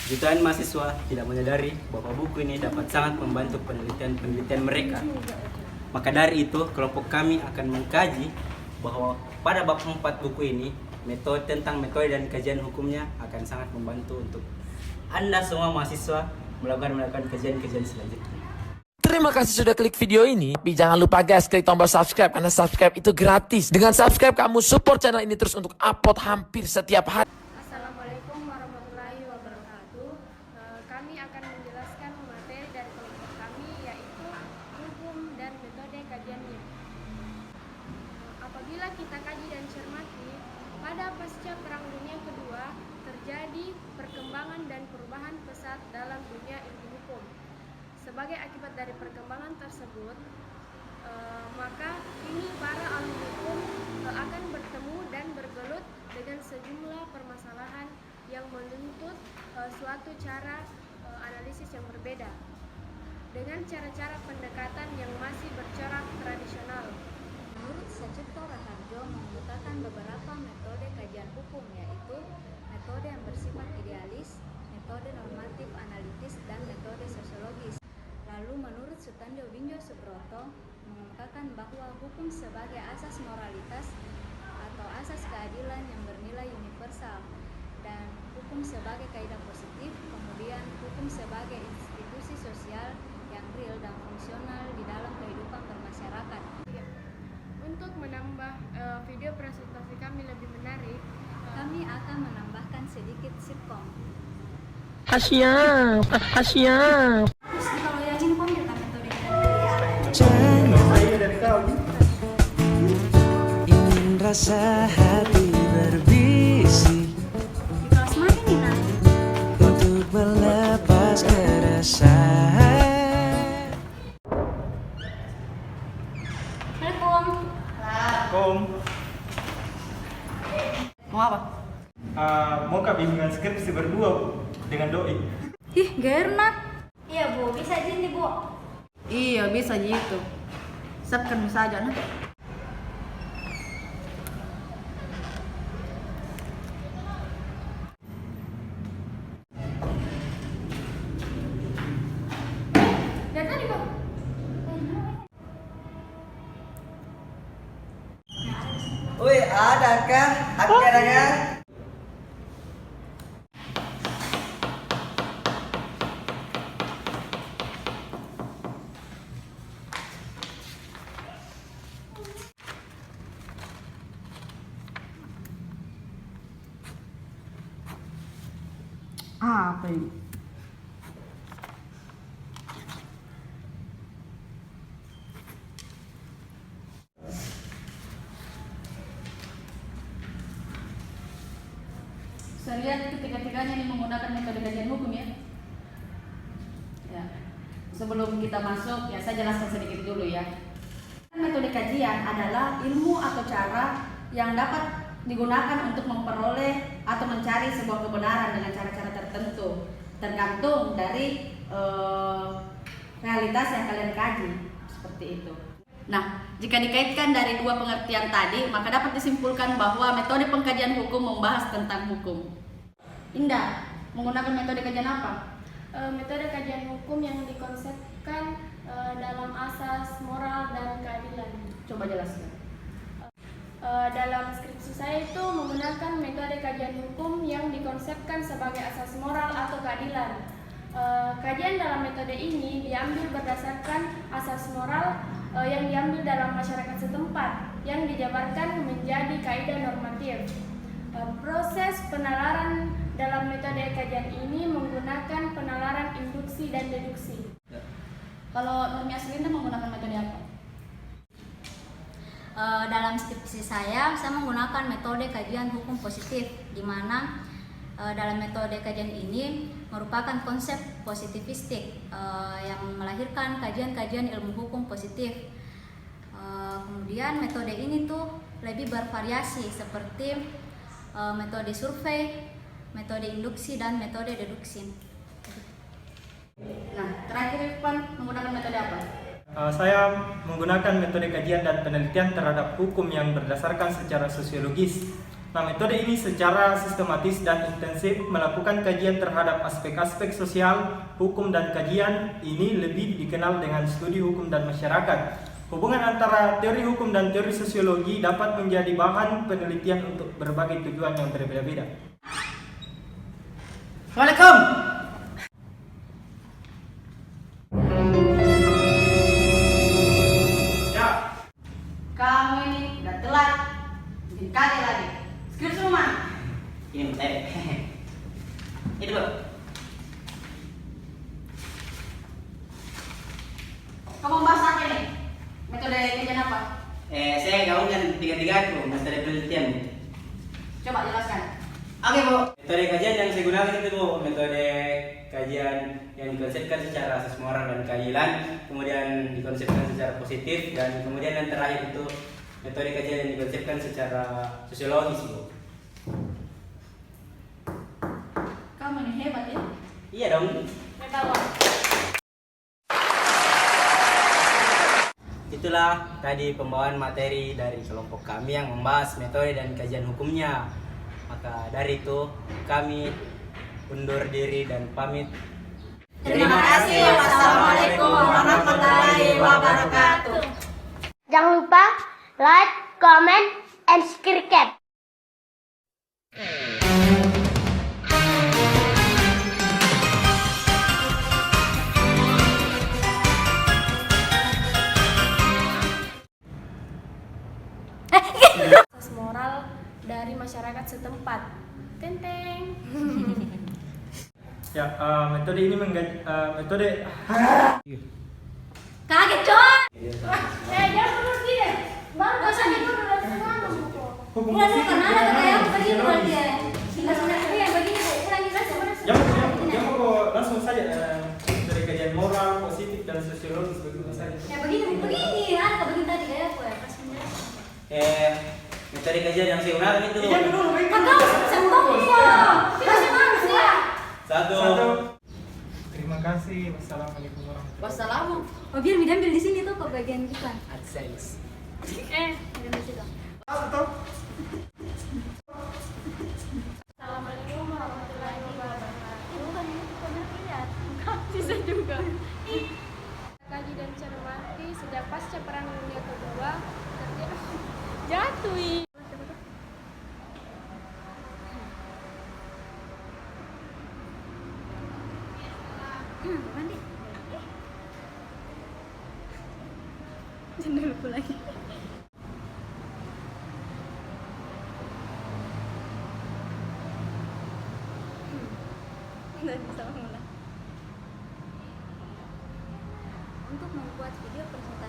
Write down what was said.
Jutaan mahasiswa tidak menyadari bahwa buku ini dapat sangat membantu penelitian mereka. Maka dari itu, kelompok kami akan mengkaji bahwa pada bab 4 buku ini, metode dan kajian hukumnya akan sangat membantu untuk Anda semua mahasiswa melakukan kajian-kajian selanjutnya. Terima kasih sudah klik video ini. Tapi jangan lupa guys, klik tombol subscribe karena subscribe itu gratis. Dengan subscribe kamu support channel ini terus untuk upload hampir setiap hari. Assalamualaikum warahmatullahi wabarakatuh. Kami akan menjelaskan materi dari kelompok kami, yaitu hukum dan metode kajiannya. Apabila kita kaji dan cermati, pada pasca Perang Dunia Kedua terjadi perkembangan dan perubahan pesat dalam dunia ilmu hukum. Sebagai akibat dari perkembangan tersebut, maka kini para ahli hukum akan bertemu dan bergelut dengan sejumlah permasalahan yang menuntut suatu cara analisis yang berbeda dengan cara-cara pendekatan yang masih bercorak tradisional. Menurut Sacipto Raharjo mengemukakan beberapa metode kajian hukum, yaitu metode yang bersifat idealis, metode normatif analitis, dan metode sosiologis. Lalu menurut Sutanjo Winjo Subroto mengemukakan bahwa hukum sebagai asas moralitas atau asas keadilan yang bernilai universal, dan hukum sebagai kaidah positif, kemudian hukum sebagai institusi sosial yang real dan fungsional di dalam kehidupan bermasyarakat. Untuk menambah video presentasi kami lebih menarik, Kami akan menambahkan sedikit sitkom. Asyap. Terus kalau yang ini pun kita metode Ingin rasa hati berbisik di kelas mana nih, Nak? untuk melepas keresahan. Assalamualaikum. Mau apa? Mau kak bimbingan skripsi berdua Bu, dengan doi. Ih, Gerna. Iya Bu, bisa izin nih Bu. Iya, bisa gitu. Siapkan saja, nah. dari tadi kok Woi, adakah acaranya? Apa ini? Saya lihat ketiga-tiganya ini menggunakan metode kajian hukum ya. Ya. Sebelum kita masuk, ya saya jelaskan sedikit dulu ya. Metode kajian adalah ilmu atau cara yang dapat digunakan untuk memperoleh atau mencari sebuah kebenaran dengan cara-cara tertentu, tergantung dari realitas yang kalian kaji, seperti itu. Nah, jika dikaitkan dari dua pengertian tadi, maka dapat disimpulkan bahwa metode pengkajian hukum membahas tentang hukum. Indah, menggunakan metode kajian apa? metode kajian hukum yang dikonsepkan dalam asas moral dan keadilan. Coba jelaskan. Dalam skripsi saya itu menggunakan metode kajian hukum yang dikonsepkan sebagai asas moral atau keadilan. Kajian dalam metode ini diambil berdasarkan asas moral yang diambil dalam masyarakat setempat yang dijabarkan menjadi kaidah normatif. Proses penalaran dalam metode kajian ini menggunakan penalaran induksi dan deduksi. Kalau Nurmi Aslinda menggunakan metode apa? Dalam skripsi saya menggunakan metode kajian hukum positif, di mana dalam metode kajian ini merupakan konsep positivistik yang melahirkan kajian-kajian ilmu hukum positif. Kemudian metode ini tuh lebih bervariasi seperti metode survei, metode induksi, dan metode deduksi. Nah, terakhir Irfan menggunakan metode apa? Saya menggunakan metode kajian dan penelitian terhadap hukum yang berdasarkan secara sosiologis Nah, metode ini secara sistematis dan intensif melakukan kajian terhadap aspek-aspek sosial, hukum, dan kajian ini lebih dikenal dengan studi hukum dan masyarakat. Hubungan antara teori hukum dan teori sosiologi dapat menjadi bahan penelitian untuk berbagai tujuan yang berbeda-beda. Assalamualaikum. Ya, Kamu ini udah telat. Bikin kali lagi. Skrip semua. Ini itu bro. Kamu bahas apa ini? Metode kajian apa? Saya gabungkan tiga-tiga itu metode penelitian. Coba jelaskan. Oke bu, metode kajian yang saya gunakan itu bu, metode kajian yang dikonsepkan secara asas moral dan keadilan, kemudian dikonsepkan secara positif, dan kemudian yang terakhir itu metode kajian yang dikonsepkan secara sosiologis bu. Kamu ini hebat ya. Iya dong. Itulah tadi pembawaan materi dari kelompok kami yang membahas metode dan kajian hukumnya. Maka dari itu kami undur diri dan pamit. Terima kasih. Wassalamualaikum warahmatullahi wabarakatuh. Jangan lupa like, comment, and subscribe. Asas moral dari masyarakat setempat. Tenteng. ya metode ini metode Kaget coy. Jangan terus dia. Bang, rasanya dulu dari sana. hukum Udah positif kan ada dan kayak begini sosiologis. dia. Sebenarnya begini kurang jelas Jangan kok langsung saja dari kajian moral, positif, dan sosiologis begitu saja. Ya begini ada begini tadi kayak aku ya pas menjelaskan. Metode kajian yang saya gunakan itu. Jangan dulu, Kakak semua. Masih manusia. Satu. Terima kasih. Wassalamualaikum warahmatullahi wabarakatuh. Wassalamu. Oh biar diambil di sini tuh ke bagian kita. AdSense. Diambil di situ. Assalamualaikum warahmatullahi wabarakatuh. Bukan ini pernah lihat. Bisa juga. Kaji dan cermati sejak pasca Perang Dunia Kedua jatuh. Mandi. Jangan lupa lagi. Nggak bisa mulai. Untuk membuat video presentasi